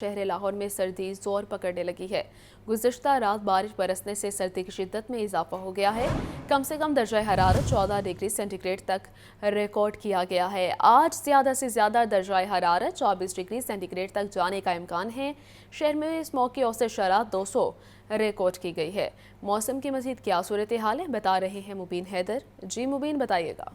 شہر لاہور میں سردی زور پکڑنے لگی ہے۔ گزشتہ رات بارش برسنے سے سردی کی شدت میں اضافہ ہو گیا ہے۔ کم سے کم درجہ حرارت 14 ڈگری سینٹی گریڈ تک ریکارڈ کیا گیا ہے۔ آج زیادہ سے زیادہ درجہ حرارت 24 ڈگری سینٹی گریڈ تک جانے کا امکان ہے۔ شہر میں اس موقع اوسط شرح 200 ریکارڈ کی گئی ہے۔ موسم کی مزید کیا صورتحال ہے بتا رہے ہیں مبین حیدر۔ جی مبین، بتائیے گا۔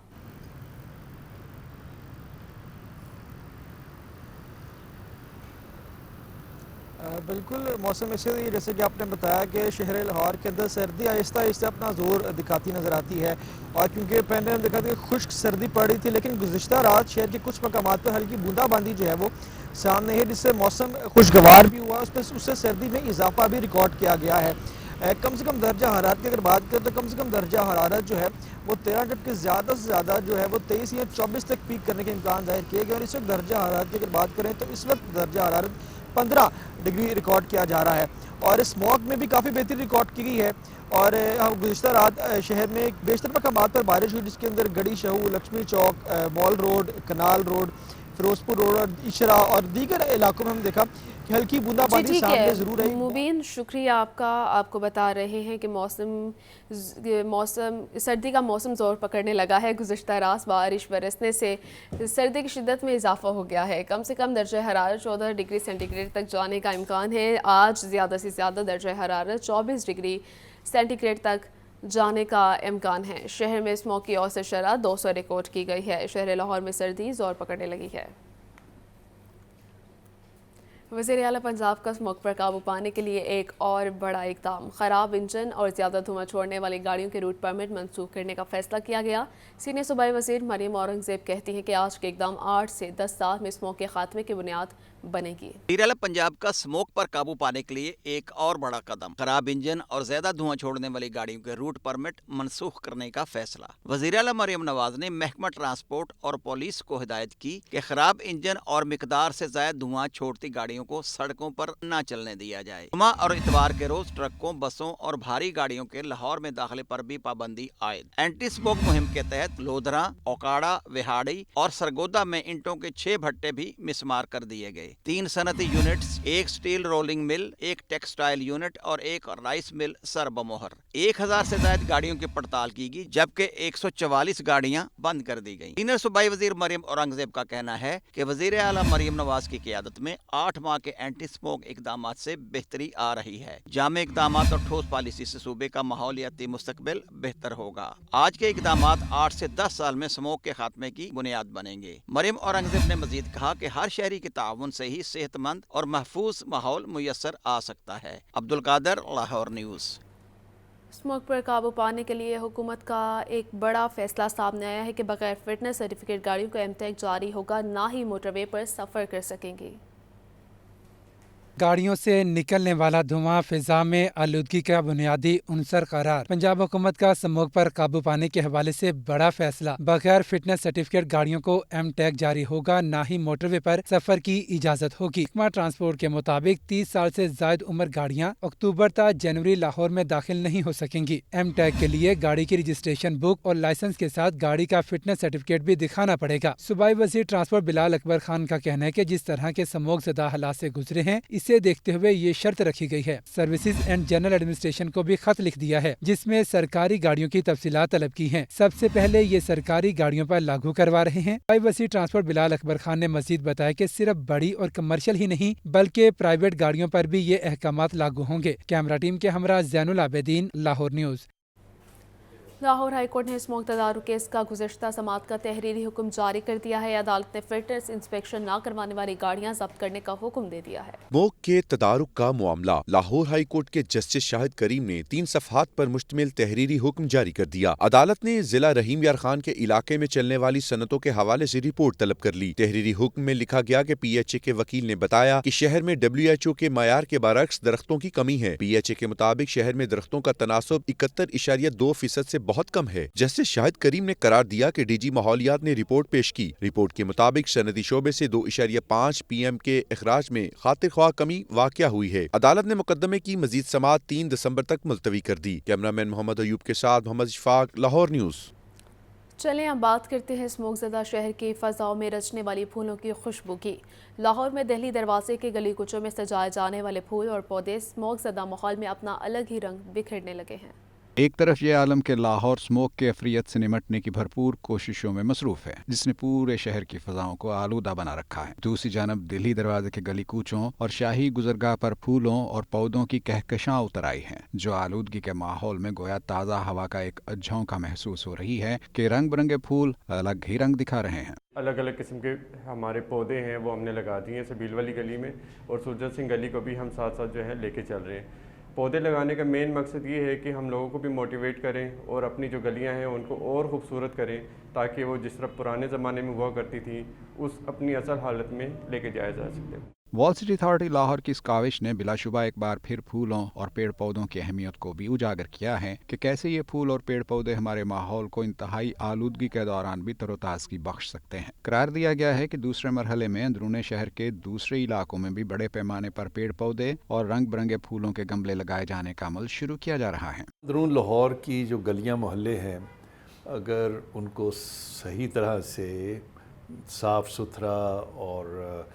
بالکل موسم ایسے جیسے کہ آپ نے بتایا کہ شہر لاہور کے اندر سردی آہستہ آہستہ اپنا زور دکھاتی نظر آتی ہے، اور کیونکہ پہلے ہم دیکھا کہ خشک سردی پڑ رہی تھی، لیکن گزشتہ رات شہر کے کچھ مقامات پر ہلکی بوندا باندی جو ہے وہ سامنے ہے، جس سے موسم خوشگوار بھی ہوا، اس سے سردی میں اضافہ بھی ریکارڈ کیا گیا ہے۔ کم سے کم درجہ حرارت کی اگر بات کریں تو کم سے کم درجہ حرارت جو ہے وہ 13، جبکہ زیادہ سے زیادہ جو ہے وہ 23 یا 24 تک پیک کرنے کے امکان ظاہر کیے گئے، اور اس وقت درجہ حرارت کی اگر بات کریں تو اس وقت درجہ حرارت 15 ڈگری ریکارڈ کیا جا رہا ہے، اور اس اسموگ میں بھی کافی بہتری ریکارڈ کی گئی ہے۔ اور گزشتہ رات شہر میں بیشتر مقامات پر بارش ہوئی، جس کے اندر گڑی شہو، لکشمی چوک، مال روڈ، کنال روڈ، فیروز پور روڈ، اشرا اور دیگر علاقوں میں ہم دیکھا کہ ہلکی بوندا جی باندی ٹھیک ہے سامنے ضرور رہی۔ مبین، شکریہ آپ کا۔ آپ کو بتا رہے ہیں کہ سردی کا موسم زور پکڑنے لگا ہے۔ گزشتہ رات بارش برسنے سے سردی کی شدت میں اضافہ ہو گیا ہے۔ کم سے کم درجہ حرارت 14 ڈگری سینٹی گریڈ تک جانے کا امکان ہے۔ آج زیادہ سے زیادہ درجہ حرارت 24 ڈگری سینٹی گریڈ تک جانے کا امکان ہے۔ شہر میں اس موقع اوسط شرح 200 ریکارڈ کی گئی ہے۔ شہر لاہور میں سردی زور پکڑنے لگی ہے۔ وزیر اعلیٰ پنجاب کا اسموگ پر قابو پانے کے لیے ایک اور بڑا اقدام، خراب انجن اور زیادہ دھواں چھوڑنے والی گاڑیوں کے روٹ پرمٹ منسوخ کرنے کا فیصلہ کیا گیا۔ سینئر صوبائی وزیر مریم اورنگزیب کہتی ہیں کہ آج کے اقدام 8 سے 10 سال میں اسموگ کے خاتمے کی بنیاد بنے گی۔ وزیر اعلیٰ پنجاب کا اسموگ پر قابو پانے کے لیے ایک اور بڑا قدم، خراب انجن اور زیادہ دھواں چھوڑنے والی گاڑیوں کے روٹ پرمٹ منسوخ کرنے کا فیصلہ۔ وزیر اعلیٰ مریم نواز نے محکمہ ٹرانسپورٹ اور پولیس کو ہدایت کی کہ خراب انجن اور مقدار سے زائد دھواں چھوڑتی گاڑیوں کو سڑکوں پر نہ چلنے دیا جائے۔ جمعہ اور اتوار کے روز ٹرکوں، بسوں اور بھاری گاڑیوں کے لاہور میں داخلے پر بھی پابندی عائد۔ اینٹی اسموگ مہم کے تحت لودھرا، اوکاڑا، وہاڑی اور سرگودا میں اینٹوں کے 6 بھٹے بھی مسمار کر دیے گئے۔ 3 صنعتی یونٹس، 1 سٹیل رولنگ مل، 1 ٹیکسٹائل یونٹ اور 1 رائس مل سر بمہر۔ 1000 سے زائد گاڑیوں کی پڑتال کی گئی، جبکہ 144 گاڑیاں بند کر دی گئیں۔ سینئر صوبائی وزیر مریم اورنگزیب کا کہنا ہے کہ وزیر اعلیٰ مریم نواز کی قیادت میں 8 ماہ کے اینٹی اسموگ اقدامات سے بہتری آ رہی ہے۔ جامع اقدامات اور ٹھوس پالیسی سے صوبے کا ماحولیاتی مستقبل بہتر ہوگا۔ آج کے اقدامات 8 سے 10 سال میں اسموگ کے خاتمے کی بنیاد بنیں گے۔ مریم اورنگزیب نے مزید کہا کہ ہر شہری کے تعاون سے ہی صحت مند اور محفوظ ماحول میسر آ سکتا ہے۔ عبدالقادر، لاہور نیوز۔ اسموگ پر قابو پانے کے لیے حکومت کا ایک بڑا فیصلہ سامنے آیا ہے کہ بغیر فٹنس سرٹیفکیٹ گاڑیوں کا ایم ٹیگ جاری ہوگا، نہ ہی موٹر وے پر سفر کر سکیں گی۔ گاڑیوں سے نکلنے والا دھواں فضا میں آلودگی کا بنیادی عنصر قرار۔ پنجاب حکومت کا اسموگ پر قابو پانے کے حوالے سے بڑا فیصلہ، بغیر فٹنس سرٹیفکیٹ گاڑیوں کو ایم ٹیگ جاری ہوگا، نہ ہی موٹر وے پر سفر کی اجازت ہوگی۔ محکمہ ٹرانسپورٹ کے مطابق 30 سال سے زائد عمر گاڑیاں اکتوبر تا جنوری لاہور میں داخل نہیں ہو سکیں گی۔ ایم ٹیگ کے لیے گاڑی کی رجسٹریشن بک اور لائسنس کے ساتھ گاڑی کا فٹنس سرٹیفکیٹ بھی دکھانا پڑے گا۔ صوبائی وزیر ٹرانسپورٹ بلال اکبر خان کا کہنا ہے کہ جس طرح کے اسموگ زدہ حالات سے گزرے ہیں، اسے دیکھتے ہوئے یہ شرط رکھی گئی ہے۔ سروسز اینڈ جنرل ایڈمنسٹریشن کو بھی خط لکھ دیا ہے، جس میں سرکاری گاڑیوں کی تفصیلات طلب کی ہیں۔ سب سے پہلے یہ سرکاری گاڑیوں پر لاگو کروا رہے ہیں۔ صوبائی وزیر ٹرانسپورٹ بلال اکبر خان نے مزید بتایا کہ صرف بڑی اور کمرشل ہی نہیں بلکہ پرائیویٹ گاڑیوں پر بھی یہ احکامات لاگو ہوں گے۔ کیمرہ ٹیم کے ہمراہ Zain ul Abidin, Lahore news. Lahore high court نے اسموگ تدارک کیس کا گزشتہ سماعت کا تحریری حکم جاری کر دیا ہے۔ عدالت نے فٹنس انسپیکشن نہ کروانے والی گاڑیاں ضبط کرنے کا حکم دے دیا ہے۔ اسموگ کے تدارک کا معاملہ لاہور ہائی کورٹ کے جسٹس شاہد کریم نے 3 صفحات پر مشتمل تحریری حکم جاری کر دیا۔ عدالت نے ضلع رحیم یار خان کے علاقے میں چلنے والی صنعتوں کے حوالے سے رپورٹ طلب کر لی۔ تحریری حکم میں لکھا گیا کہ پی ایچ اے کے وکیل نے بتایا کہ شہر میں WHO کے معیار کے برعکس درختوں کی کمی ہے۔ پی ایچ اے کے مطابق شہر میں درختوں کا تناسب 71.2% سے بہت کم ہے۔ جسٹس شاہد کریم نے قرار دیا کہ ڈی جی ماحولیات نے رپورٹ پیش کی۔ رپورٹ کے مطابق صنعتی شعبے سے 2.5 PM کے اخراج میں خاطر خواہ کمی واقع ہوئی ہے۔ عدالت نے مقدمے کی مزید سماعت 3 دسمبر تک ملتوی کر دی۔ کیمرہ مین محمد ایوب کے ساتھ محمد اشفاق، لاہور نیوز۔ चलें अब बात करते हैं स्मोक ज़दा शहर की फ़ज़ाओं में रचने वाली फूलों की खुशबू की। लाहौर में दिल्ली दरवाजे के गली कुचों में सजाए जाने वाले फूल और पौधे स्मोक ज़दा माहौल में अपना अलग ही रंग बिखेरने लगे हैं। एक तरफ ये आलम के लाहौर स्मोक के अफरियत से निमटने की भरपूर कोशिशों में मसरूफ है, जिसने पूरे शहर की फजाओं को आलूदा बना रखा है। दूसरी जानब दिल्ली दरवाजे के गली कूचों और शाही गुजरगाह पर फूलों और पौधों की कहकशां उतर आई हैं, जो आलूदगी के माहौल में गोया ताज़ा हवा का एक झोंका महसूस हो रही है कि रंग बिरंगे फूल अलग ही रंग दिखा रहे हैं। अलग अलग किस्म के हमारे पौधे हैं वो हमने लगा दिए हैं सबील वाली गली में, और सुरजत सिंह गली को भी हम साथ साथ जो है लेके चल रहे हैं। पौधे लगाने का मेन मकसद ये है कि हम लोगों को भी मोटिवेट करें और अपनी जो गलियां हैं उनको और ख़ूबसूरत करें, ताकि वो जिस तरह पुराने ज़माने में हुआ करती थी उस अपनी असल हालत में लेके जाया जा सके। वॉल सिटी अथॉरिटी लाहौर की इस काविश ने बिलाशुबा एक बार फिर फूलों और पेड़ पौधों की अहमियत को भी उजागर किया है कि कैसे ये फूल और पेड़ पौधे हमारे माहौल को इंतहाई आलूदगी के दौरान भी तरोताज़गी बख्श सकते हैं। करार दिया गया है कि दूसरे मरहले में अंदरूनी शहर के दूसरे इलाकों में भी बड़े पैमाने पर पेड़ पौधे और रंग बिरंगे फूलों के गमले लगाए जाने का अमल शुरू किया जा रहा है। अंदरून लाहौर की जो गलियाँ मोहल्ले हैं, अगर उनको सही तरह से साफ़ सुथरा और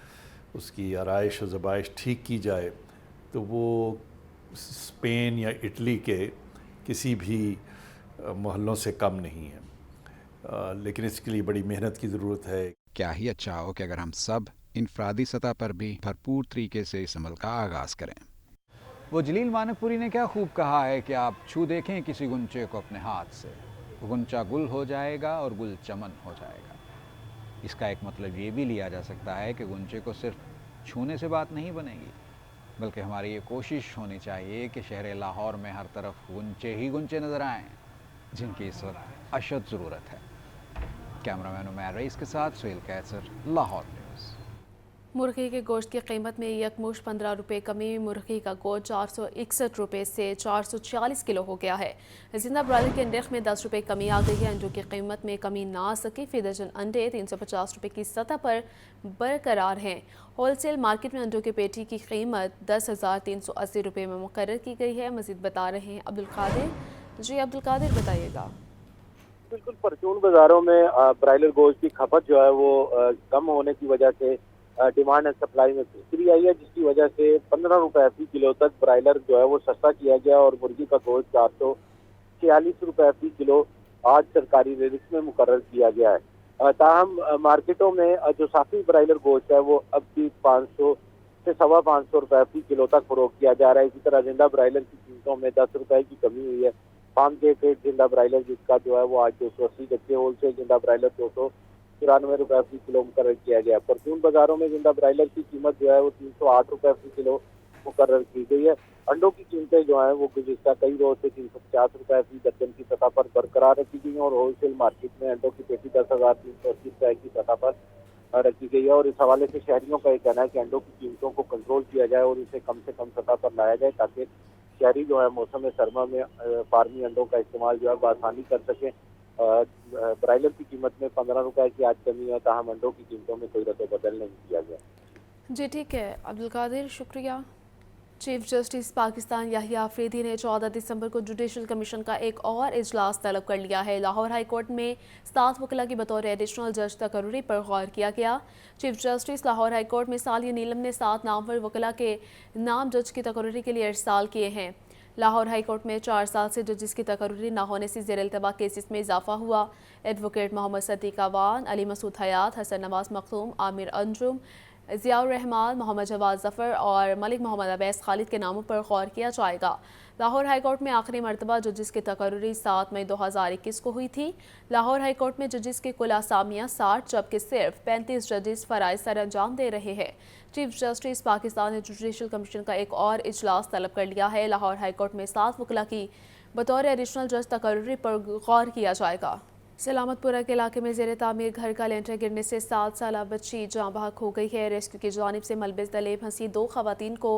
उसकी आराइश और ज़बाइश ठीक की जाए तो वो स्पेन या इटली के किसी भी मोहल्लों से कम नहीं है, लेकिन इसके लिए बड़ी मेहनत की ज़रूरत है। क्या ही अच्छा हो कि अगर हम सब इनफरादी सतह पर भी भरपूर तरीके से इस अमल का आगाज़ करें। वो जलील मानकपुरी ने क्या खूब कहा है कि आप छू देखें किसी गुंचे को अपने हाथ से, गुंचा गुल हो जाएगा और गुल चमन हो जाएगा। इसका एक मतलब ये भी लिया जा सकता है कि गुंचे को सिर्फ छूने से बात नहीं बनेगी, बल्कि हमारी ये कोशिश होनी चाहिए कि शहर लाहौर में हर तरफ गुंचे ही गुंचे नज़र आएँ, जिनकी इस वक्त अशद ज़रूरत है। कैमरामैन उमैर रईस के साथ सुहेल कैसर, लाहौर न्यूज़। मुर्गी के गोश्त की कीमत में यकमुश्त 15 रुपये कमी। मुर्गी का गोश्त 461 रुपये से 440 किलो हो गया है। जिंदा ब्रायलर के नर्ख में 10 रुपये कमी आ गई है। अंडों की कीमत में कमी ना आ सकी। फी दर्जन अंडे 350 रुपये की सतह पर बरकरार हैं। होलसेल मार्केट में अंडों की पेटी की कीमत 10,380 रुपये में मुकर्रर की गई है। मज़ीद बता रहे हैं अब्दुल कादिर। जी अब्दुल कादिर, बताइएगा। बिल्कुल, परचून बाज़ारों में ब्रायलर गोश्त की खपत जो है वो कम होने की वजह से डिमांड एंड सप्लाई में बेहतरी आई है, जिसकी वजह से 15 रुपये फी किलो तक ब्रायलर जो है वो सस्ता किया गया और मुर्गी का गोश्त 446 रुपये फी किलो आज सरकारी रेट्स में मुकर्रर किया गया है। ताहम मार्केटों में जो साफी ब्रायलर गोश्त है वो अब भी 500 से 550 रुपये फी किलो तक फरोख्त किया जा रहा है। इसी तरह जिंदा ब्रायलर की कीमतों में 10 रुपये की कमी हुई है। फार्म गेट रेट जिंदा ब्रायलर जिसका जो है वो आज 280, जबकि होलसेल जिंदा ब्रायलर 294 रुपये फी किलो मुकर्रर किया गया। परचून बाज़ारों में जिंदा ब्रायलर की कीमत जो है वो 308 रुपये फी किलो मुकर्रर की गई है। अंडों की कीमतें जो हैं वो गुज़िश्ता कई रोज से 350 रुपये फी दर्जन की सतह पर बरकरार रखी गई हैं और होलसेल मार्केट में अंडों की पेटी 10,380 रुपये की सतह पर रखी गई है। और इस हवाले से शहरियों का ये कहना है कि अंडों की कीमतों को कंट्रोल किया जाए और इसे कम से कम सतह पर लाया जाए, ताकि शहरी जो है मौसम सरमा में फार्मी अंडों का इस्तेमाल जो है बआसानी कर सकें। ब्रायलर की कीमत में 15 रुपये की आज कमी है, ताहम अंडों की कीमतों में कोई रद्द बदल नहीं किया गया। जी ठीक है अब्दुल कादिर, शुक्रिया। चीफ जस्टिस पाकिस्तान याहिया अफरीदी ने 14 दिसंबर को जुडिशल कमीशन का एक और इजलास तलब कर लिया है। लाहौर हाई कोर्ट में 7 वकला की बतौर एडिशनल जज तकर्री पर गौर किया गया। Chief justice Lahore high court में सालिया नीलम ने 7 नामवर वकला के नाम जज की तकर्री के लिए इरसाल किए हैं। लाहौर हाई कोर्ट में 4 साल से जजिस की तकर्री न होने से ज़ेर इल्तवा केसेस में इजाफा हुआ। एडवोकेट मोहम्मद सदीक अवान, अली मसूद हयात, हसन नवाज मखदूम, आमिर अंजुम, ज़ियाउर रहमान, मोहम्मद जवाद ज़फ़र और मलिक मोहम्मद अवैस खालिद के नामों पर गौर किया जाएगा। लाहौर हाई कोर्ट में आखिरी मरतबा जजिस की तकर्री 7 मई 2021 को हुई थी। लाहौर हाई कोर्ट में जजिस की कुल असामियाँ 60, जबकि सिर्फ 35 जजिस फ़राइज़ सर अंजाम दे रहे हैं। चीफ जस्टिस पाकिस्तान ने जुडिशल कमीशन का एक और इजलास तलब कर लिया है। लाहौर हाई कोर्ट में 7 वकला की बतौर एडिशनल जज तकर्री पर गौर किया जाएगा। सलामतपुरा के इलाके में ज़ेर तामीर घर का लेंटर गिरने से 7 साला बच्ची जाँ बहक हो गई है। रेस्क्यू की जानिब से मलबे तले फंसी 2 खवातीन को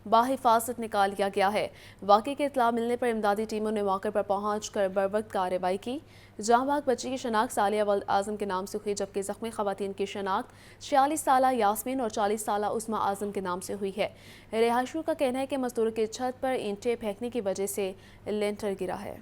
बाहिफाजत निकाल लिया गया है। वाक़े की इत्तला मिलने पर इमदादी टीमों ने मौके पर पहुँच कर बरवक्त कार्रवाई की। जाँ बहक बच्ची की शनाख्त सालिया वल्द आज़म के नाम से हुई, जबकि ज़ख्मी खवातीन की शनाख्त 46 साला यास्मीन और 40 साला उस्मा आज़म के नाम से हुई है। रिहायशियों का कहना है कि मजदूरों की छत पर ईंटें फेंकने की वजह से लेंटर गिरा है।